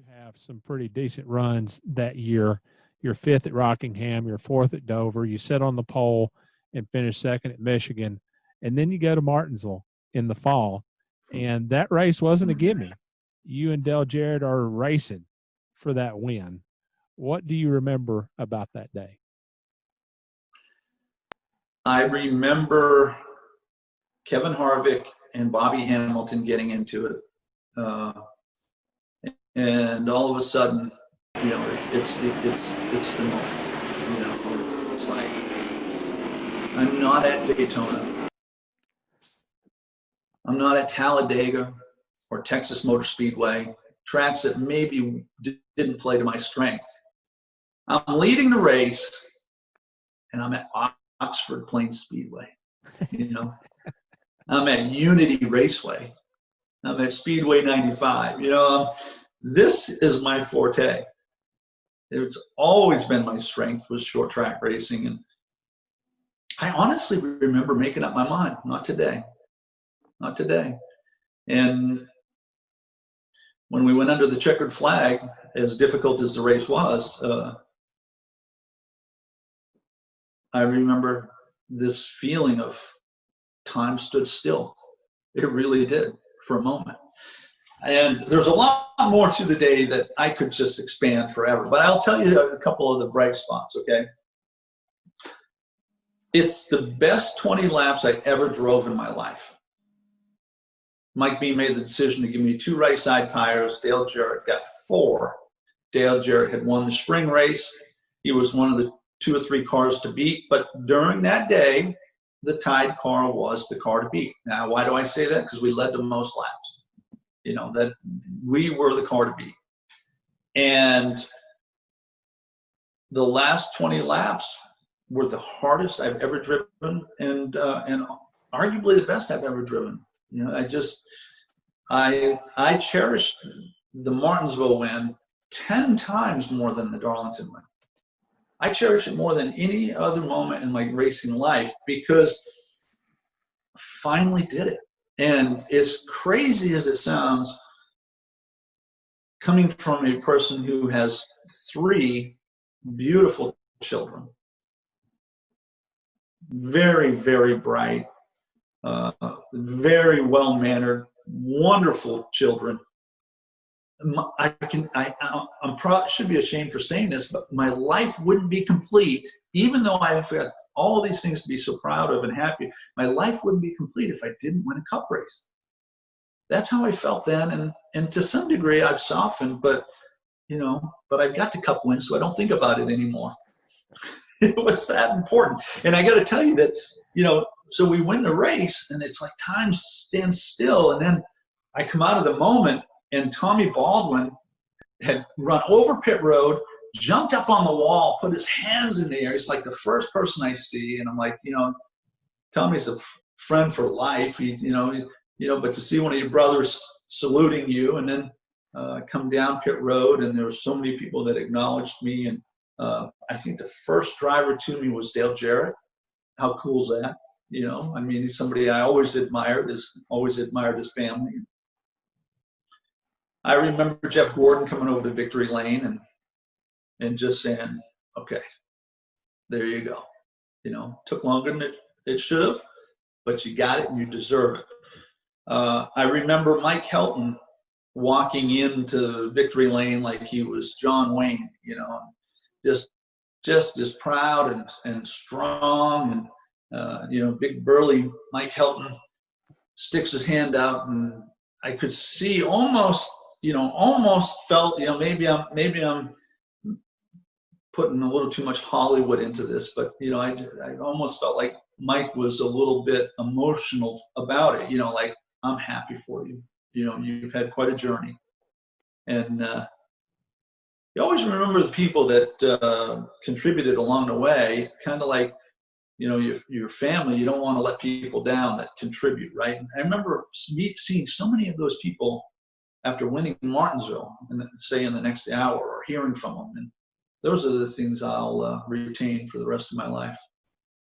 have some pretty decent runs that year. You're fifth at Rockingham, you're fourth at Dover, you sit on the pole and finish second at Michigan, and then you go to Martinsville in the fall, and that race wasn't a gimme. You and Dale Jarrett are racing for that win. What do you remember about that day? I remember Kevin Harvick and Bobby Hamilton getting into it. And all of a sudden, you know, it's the moment. You know, it's like, I'm not at Daytona. I'm not at Talladega or Texas Motor Speedway, tracks that maybe didn't play to my strength. I'm leading the race, and I'm at Oxford Plains Speedway. You know, I'm at Unity Raceway. I'm at Speedway 95. You know, this is my forte. It's always been my strength was short track racing, and I honestly remember making up my mind, not today. Not today. And when we went under the checkered flag, as difficult as the race was, I remember this feeling of time stood still. It really did for a moment. And there's a lot more to the day that I could just expand forever. But I'll tell you a couple of the bright spots, okay? It's the best 20 laps I ever drove in my life. Mike B made the decision to give me 2 right side tires. Dale Jarrett got 4. Dale Jarrett had won the spring race. He was one of the 2 or 3 cars to beat. But during that day, the Tide car was the car to beat. Now, why do I say that? Because we led the most laps. You know, that we were the car to beat. And the last 20 laps were the hardest I've ever driven, and arguably the best I've ever driven. You know, I cherished the Martinsville win 10 times more than the Darlington win. I cherish it more than any other moment in my racing life because I finally did it. And as crazy as it sounds, coming from a person who has 3 beautiful children, very, very bright, very well-mannered, wonderful children. Should be ashamed for saying this, but my life wouldn't be complete, even though I've got all these things to be so proud of and happy. My life wouldn't be complete if I didn't win a cup race. That's how I felt then, and to some degree I've softened, but I've got the cup win, so I don't think about it anymore. It was that important, and I got to tell you that, so we win the race, and it's like time stands still, and then I come out of the moment, and Tommy Baldwin had run over pit road, jumped up on the wall, put his hands in the air. He's like the first person I see, and I'm like, Tommy's a friend for life. He's, but to see one of your brothers saluting you, and then come down pit road, and there were so many people that acknowledged me, and I think the first driver to me was Dale Jarrett. How cool is that? He's somebody I always admired, always admired his family. I remember Jeff Gordon coming over to Victory Lane and just saying, okay, there you go. Took longer than it should have, but you got it and you deserve it. I remember Mike Helton walking into Victory Lane like he was John Wayne, just as proud and strong, and big burly Mike Helton sticks his hand out, and I could see almost felt, maybe I'm putting a little too much Hollywood into this, but I almost felt like Mike was a little bit emotional about it, like, I'm happy for you. You've had quite a journey. And you always remember the people that contributed along the way, kind of like, your family. You don't want to let people down that contribute, right? And I remember seeing so many of those people after winning Martinsville, and say in the next hour, or hearing from them. And those are the things I'll retain for the rest of my life.